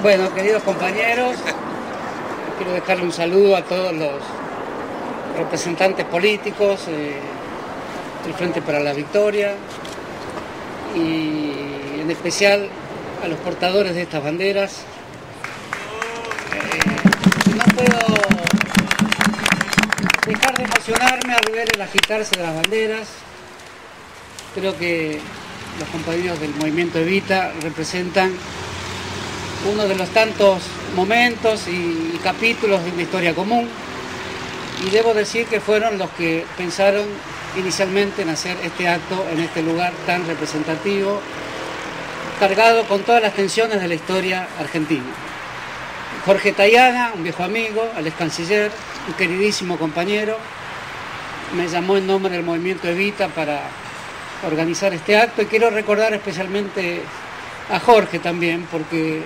Bueno, queridos compañeros, quiero dejarle un saludo a todos los representantes políticos del Frente para la Victoria y en especial a los portadores de estas banderas. No puedo dejar de emocionarme al ver el agitarse de las banderas. Creo que los compañeros del Movimiento Evita representan uno de los tantos momentos y capítulos de una historia común, y debo decir que fueron los que pensaron inicialmente en hacer este acto en este lugar tan representativo, cargado con todas las tensiones de la historia argentina. Jorge Tayana, un viejo amigo, el ex canciller, un queridísimo compañero, me llamó en nombre del Movimiento Evita para organizar este acto, y quiero recordar especialmente a Jorge también, porque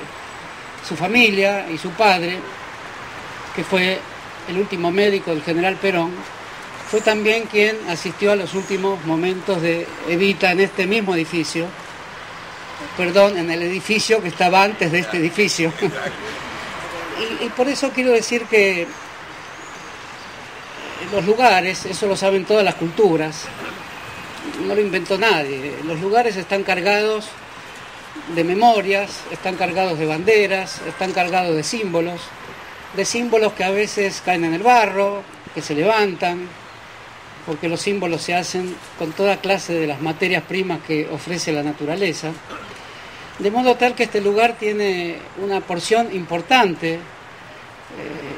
su familia y su padre, que fue el último médico del general Perón, fue también quien asistió a los últimos momentos de Evita en este mismo edificio, en el edificio que estaba antes de este edificio. Y por eso quiero decir que los lugares, eso lo saben todas las culturas, no lo inventó nadie, los lugares están cargados de memorias, están cargados de banderas, están cargados de símbolos que a veces caen en el barro, que se levantan, porque los símbolos se hacen con toda clase de las materias primas que ofrece la naturaleza, de modo tal que este lugar tiene una porción importante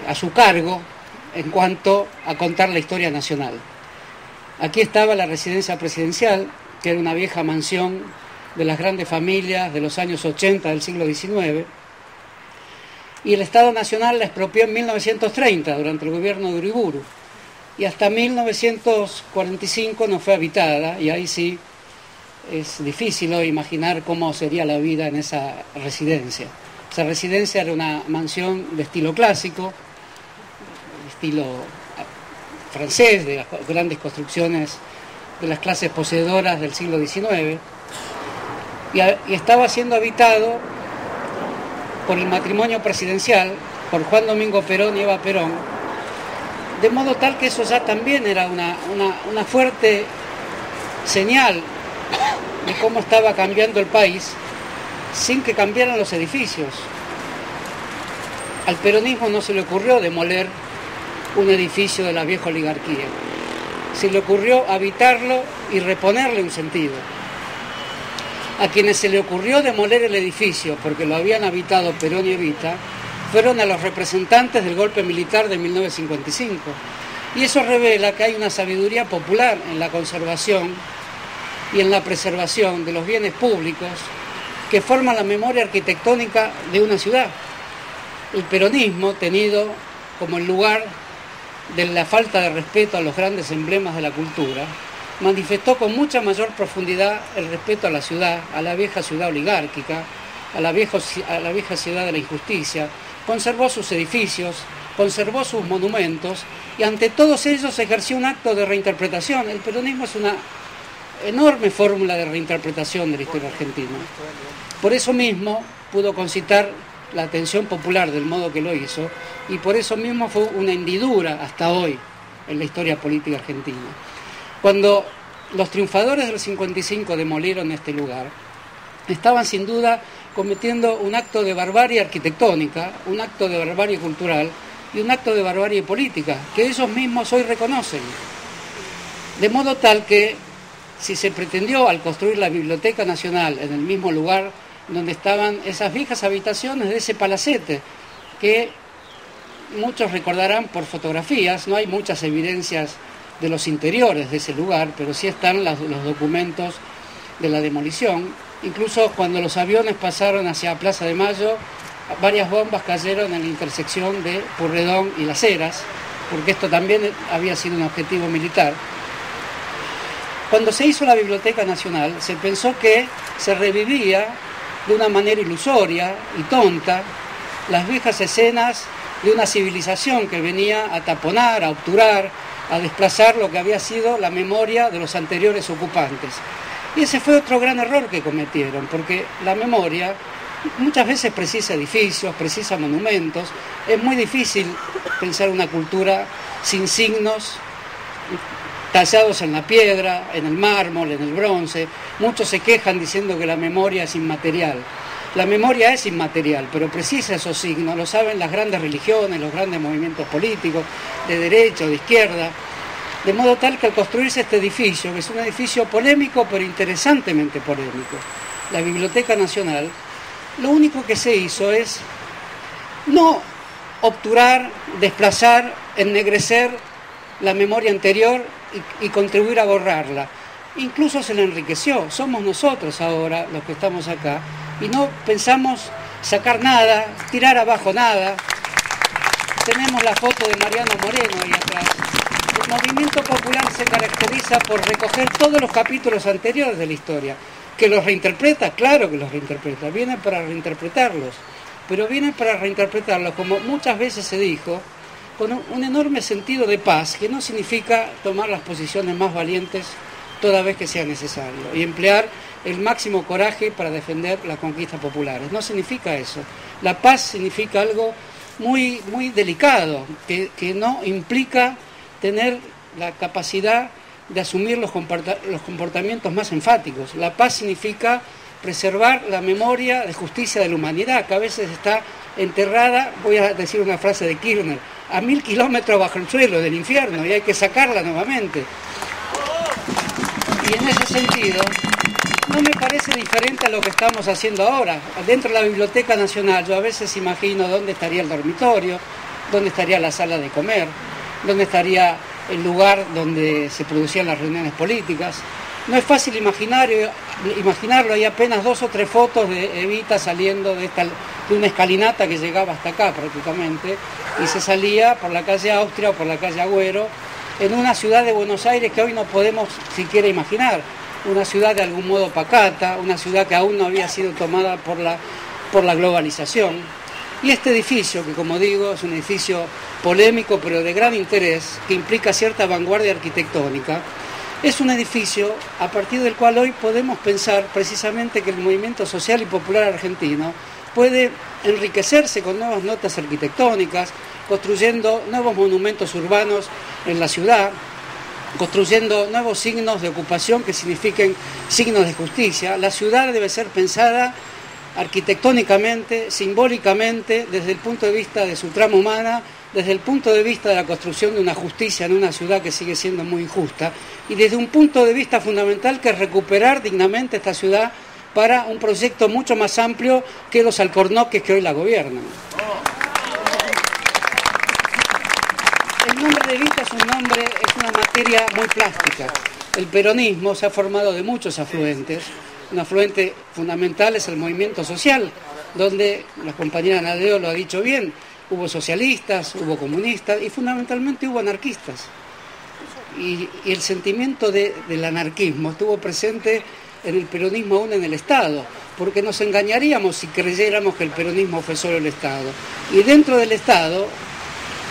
a su cargo en cuanto a contar la historia nacional. Aquí estaba la residencia presidencial, que era una vieja mansión de las grandes familias de los años 80 del siglo XIX, y el Estado Nacional la expropió en 1930 durante el gobierno de Uriburu, y hasta 1945 no fue habitada, y ahí sí es difícil hoy imaginar cómo sería la vida en esa residencia. Esa residencia era una mansión de estilo clásico, de estilo francés, de las grandes construcciones de las clases poseedoras del siglo XIX, y estaba siendo habitado por el matrimonio presidencial, por Juan Domingo Perón y Eva Perón, de modo tal que eso ya también era una fuerte señal de cómo estaba cambiando el país sin que cambiaran los edificios. Al peronismo no se le ocurrió demoler un edificio de la vieja oligarquía, se le ocurrió habitarlo y reponerle un sentido. A quienes se le ocurrió demoler el edificio porque lo habían habitado Perón y Evita fueron a los representantes del golpe militar de 1955. Y eso revela que hay una sabiduría popular en la conservación y en la preservación de los bienes públicos que forman la memoria arquitectónica de una ciudad. El peronismo, tenido como el lugar de la falta de respeto a los grandes emblemas de la cultura, manifestó con mucha mayor profundidad el respeto a la ciudad, a la vieja ciudad oligárquica, a la vieja ciudad de la injusticia, conservó sus edificios, conservó sus monumentos, y ante todos ellos ejerció un acto de reinterpretación. El peronismo es una enorme fórmula de reinterpretación de la historia argentina. Por eso mismo pudo concitar la atención popular del modo que lo hizo, y por eso mismo fue una hendidura hasta hoy en la historia política argentina. Cuando los triunfadores del 55 demolieron este lugar, estaban sin duda cometiendo un acto de barbarie arquitectónica, un acto de barbarie cultural y un acto de barbarie política, que ellos mismos hoy reconocen. De modo tal que, si se pretendió al construir la Biblioteca Nacional en el mismo lugar donde estaban esas viejas habitaciones de ese palacete, que muchos recordarán por fotografías, no hay muchas evidencias de los interiores de ese lugar, pero sí están los documentos de la demolición. Incluso cuando los aviones pasaron hacia Plaza de Mayo, varias bombas cayeron en la intersección de Purredón y Las Heras, porque esto también había sido un objetivo militar. Cuando se hizo la Biblioteca Nacional, se pensó que se revivía de una manera ilusoria y tonta las viejas escenas de una civilización que venía a taponar, a obturar, a desplazar lo que había sido la memoria de los anteriores ocupantes. Y ese fue otro gran error que cometieron, porque la memoria muchas veces precisa edificios, precisa monumentos. Es muy difícil pensar una cultura sin signos tallados en la piedra, en el mármol, en el bronce. Muchos se quejan diciendo que la memoria es inmaterial. La memoria es inmaterial, pero precisa esos signos, lo saben las grandes religiones, los grandes movimientos políticos, de derecha o de izquierda, de modo tal que al construirse este edificio, que es un edificio polémico, pero interesantemente polémico, la Biblioteca Nacional, lo único que se hizo es no obturar, desplazar, ennegrecer la memoria anterior y contribuir a borrarla. Incluso se la enriqueció. Somos nosotros ahora los que estamos acá y no pensamos sacar nada, tirar abajo nada. Tenemos la foto de Mariano Moreno ahí atrás. El movimiento popular se caracteriza por recoger todos los capítulos anteriores de la historia. ¿Que los reinterpreta? Claro que los reinterpreta. Vienen para reinterpretarlos. Pero vienen para reinterpretarlos, como muchas veces se dijo, con un enorme sentido de paz, que no significa tomar las posiciones más valientes toda vez que sea necesario y emplear el máximo coraje para defender las conquistas populares. No significa eso. La paz significa algo muy, muy delicado, que no implica tener la capacidad de asumir los comportamientos más enfáticos. La paz significa preservar la memoria de justicia de la humanidad, que a veces está enterrada, voy a decir una frase de Kirchner, a 1000 kilómetros bajo el suelo del infierno, y hay que sacarla nuevamente. Y en ese sentido, no me parece diferente a lo que estamos haciendo ahora. Dentro de la Biblioteca Nacional, yo a veces imagino dónde estaría el dormitorio, dónde estaría la sala de comer, dónde estaría el lugar donde se producían las reuniones políticas. No es fácil imaginarlo, hay apenas 2 o 3 fotos de Evita saliendo de una escalinata que llegaba hasta acá prácticamente, y se salía por la calle Austria o por la calle Agüero, en una ciudad de Buenos Aires que hoy no podemos siquiera imaginar, una ciudad de algún modo pacata, una ciudad que aún no había sido tomada por la globalización. Y este edificio, que como digo es un edificio polémico pero de gran interés, que implica cierta vanguardia arquitectónica, es un edificio a partir del cual hoy podemos pensar precisamente que el movimiento social y popular argentino puede enriquecerse con nuevas notas arquitectónicas, construyendo nuevos monumentos urbanos en la ciudad, construyendo nuevos signos de ocupación que signifiquen signos de justicia. La ciudad debe ser pensada arquitectónicamente, simbólicamente, desde el punto de vista de su trama humana, desde el punto de vista de la construcción de una justicia en una ciudad que sigue siendo muy injusta, y desde un punto de vista fundamental que es recuperar dignamente esta ciudad para un proyecto mucho más amplio que los alcornoques que hoy la gobiernan. El nombre de Evita es una materia muy plástica. El peronismo se ha formado de muchos afluentes. Un afluente fundamental es el movimiento social, donde la compañera Nadeo lo ha dicho bien, hubo socialistas, hubo comunistas y fundamentalmente hubo anarquistas. Y el sentimiento del anarquismo estuvo presente en el peronismo aún en el Estado, porque nos engañaríamos si creyéramos que el peronismo fue solo el Estado. Y dentro del Estado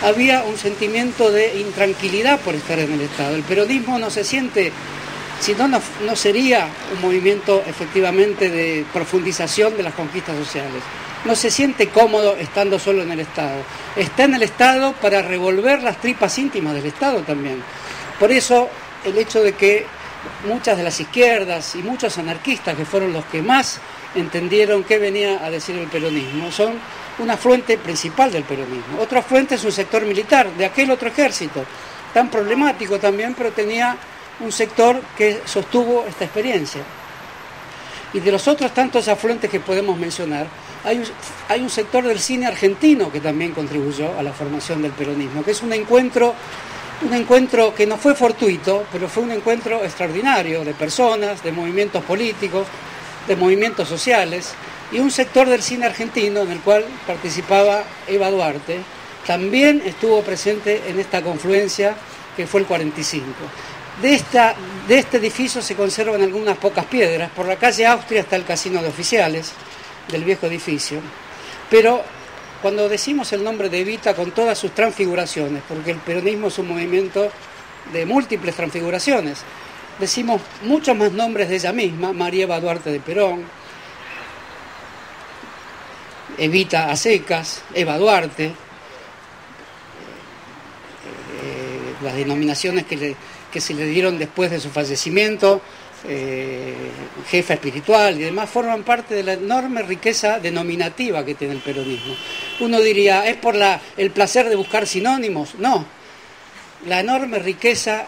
había un sentimiento de intranquilidad por estar en el Estado. El peronismo no se siente, si no, no sería un movimiento efectivamente de profundización de las conquistas sociales. No se siente cómodo estando solo en el Estado. Está en el Estado para revolver las tripas íntimas del Estado también. Por eso el hecho de que muchas de las izquierdas y muchos anarquistas, que fueron los que más entendieron qué venía a decir el peronismo, son una fuente principal del peronismo. Otra fuente es un sector militar, de aquel otro ejército, tan problemático también, pero tenía un sector que sostuvo esta experiencia. Y de los otros tantos afluentes que podemos mencionar, hay un sector del cine argentino que también contribuyó a la formación del peronismo, que es un encuentro que no fue fortuito, pero fue un encuentro extraordinario de personas, de movimientos políticos, de movimientos sociales, y un sector del cine argentino en el cual participaba Eva Duarte, también estuvo presente en esta confluencia que fue el 45. De este edificio se conservan algunas pocas piedras. Por la calle Austria está el casino de oficiales del viejo edificio, pero cuando decimos el nombre de Evita con todas sus transfiguraciones, porque el peronismo es un movimiento de múltiples transfiguraciones. Decimos muchos más nombres de ella misma: María Eva Duarte de Perón, Evita a secas, Eva Duarte, las denominaciones que se le dieron después de su fallecimiento, jefa espiritual y demás, forman parte de la enorme riqueza denominativa que tiene el peronismo. Uno diría, ¿es por el placer de buscar sinónimos? No, la enorme riqueza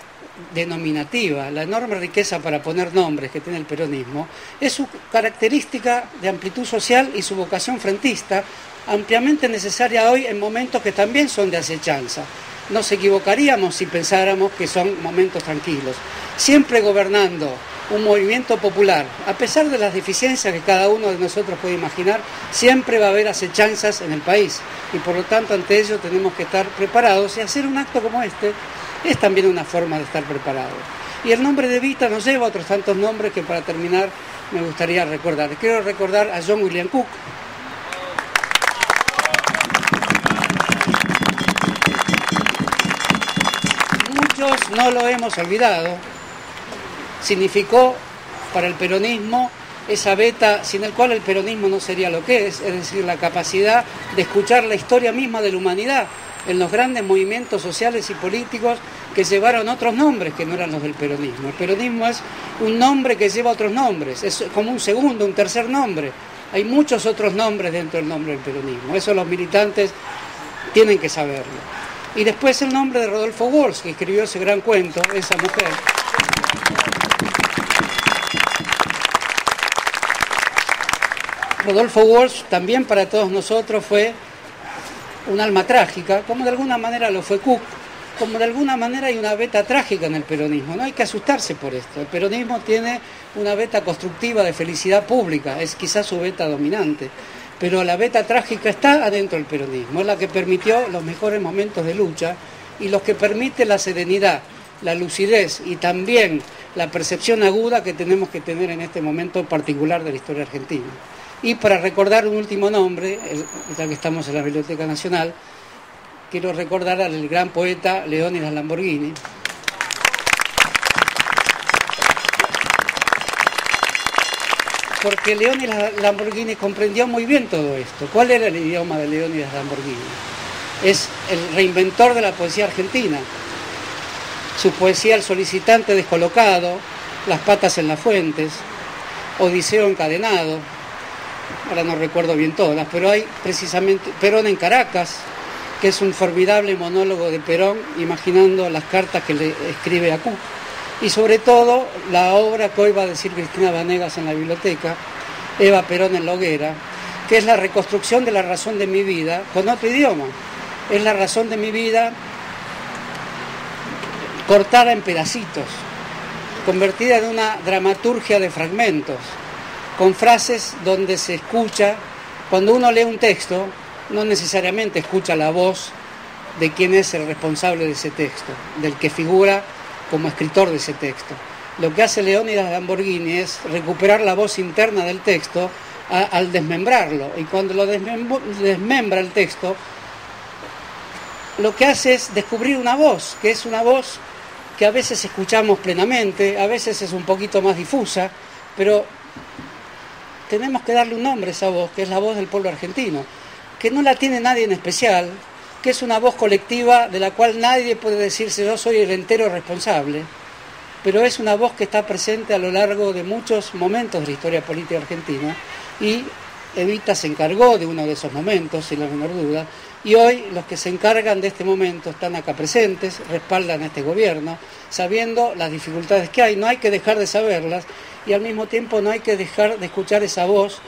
denominativa, la enorme riqueza para poner nombres que tiene el peronismo, es su característica de amplitud social y su vocación frentista, ampliamente necesaria hoy en momentos que también son de acechanza. Nos equivocaríamos si pensáramos que son momentos tranquilos. Siempre gobernando un movimiento popular, a pesar de las deficiencias que cada uno de nosotros puede imaginar, siempre va a haber acechanzas en el país, y por lo tanto ante ello tenemos que estar preparados, y hacer un acto como este es también una forma de estar preparados. Y el nombre de Evita nos lleva a otros tantos nombres que, para terminar, me gustaría recordar. Quiero recordar a John William Cook. Muchos no lo hemos olvidado. Significó para el peronismo esa beta sin el cual el peronismo no sería lo que es decir, la capacidad de escuchar la historia misma de la humanidad en los grandes movimientos sociales y políticos que llevaron otros nombres que no eran los del peronismo. El peronismo es un nombre que lleva otros nombres, es como un segundo, un tercer nombre. Hay muchos otros nombres dentro del nombre del peronismo, eso los militantes tienen que saberlo. Y después el nombre de Rodolfo Walsh, que escribió ese gran cuento, esa mujer. Rodolfo Walsh también para todos nosotros fue un alma trágica, como de alguna manera lo fue Cook, como de alguna manera hay una beta trágica en el peronismo. No hay que asustarse por esto. El peronismo tiene una beta constructiva de felicidad pública, es quizás su beta dominante, pero la beta trágica está adentro del peronismo, es la que permitió los mejores momentos de lucha y los que permite la serenidad, la lucidez y también la percepción aguda que tenemos que tener en este momento particular de la historia argentina. Y para recordar un último nombre, ya que estamos en la Biblioteca Nacional, quiero recordar al gran poeta Leónidas Lamborghini. Porque Leónidas Lamborghini comprendió muy bien todo esto. ¿Cuál era el idioma de Leónidas Lamborghini? Es el reinventor de la poesía argentina. Su poesía El solicitante descolocado, Las patas en las fuentes, Odiseo encadenado, ahora no recuerdo bien todas, pero hay precisamente Perón en Caracas, que es un formidable monólogo de Perón, imaginando las cartas que le escribe a Cook. Y sobre todo, la obra que hoy va a decir Cristina Vanegas en la biblioteca, Eva Perón en la hoguera, que es la reconstrucción de la razón de mi vida con otro idioma. Es la razón de mi vida cortada en pedacitos, convertida en una dramaturgia de fragmentos, con frases donde se escucha, cuando uno lee un texto, no necesariamente escucha la voz de quien es el responsable de ese texto, del que figura como escritor de ese texto. Lo que hace Leónidas Lamborghini es recuperar la voz interna del texto al desmembrarlo, y cuando lo desmembra el texto, lo que hace es descubrir una voz, que es una voz que a veces escuchamos plenamente, a veces es un poquito más difusa, pero tenemos que darle un nombre a esa voz, que es la voz del pueblo argentino, que no la tiene nadie en especial, que es una voz colectiva de la cual nadie puede decirse yo soy el entero responsable, pero es una voz que está presente a lo largo de muchos momentos de la historia política argentina, y Evita se encargó de uno de esos momentos, sin la menor duda, y hoy los que se encargan de este momento están acá presentes, respaldan a este gobierno, sabiendo las dificultades que hay. No hay que dejar de saberlas, y al mismo tiempo no hay que dejar de escuchar esa voz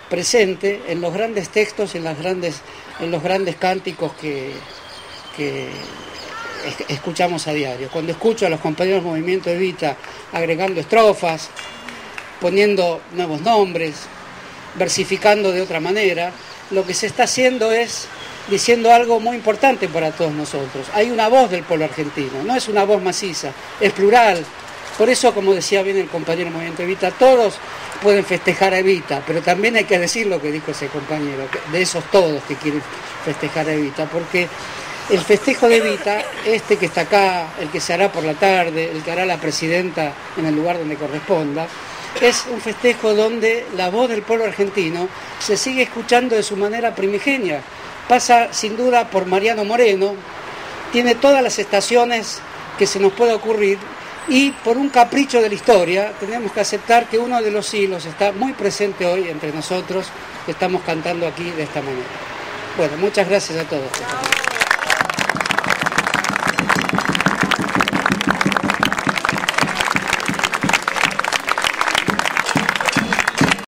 presente en los grandes textos y en los grandes cánticos que escuchamos a diario. Cuando escucho a los compañeros del Movimiento Evita agregando estrofas, poniendo nuevos nombres, versificando de otra manera, lo que se está haciendo es diciendo algo muy importante para todos nosotros. Hay una voz del pueblo argentino, no es una voz maciza, es plural. Por eso, como decía bien el compañero del Movimiento Evita, todos pueden festejar a Evita, pero también hay que decir lo que dijo ese compañero, de esos todos que quieren festejar a Evita, porque El festejo de Evita, este que está acá, el que se hará por la tarde, el que hará la presidenta en el lugar donde corresponda, es un festejo donde la voz del pueblo argentino se sigue escuchando de su manera primigenia. Pasa sin duda por Mariano Moreno, tiene todas las estaciones que se nos pueda ocurrir, y por un capricho de la historia tenemos que aceptar que uno de los hilos está muy presente hoy entre nosotros, que estamos cantando aquí de esta manera. Bueno, muchas gracias a todos.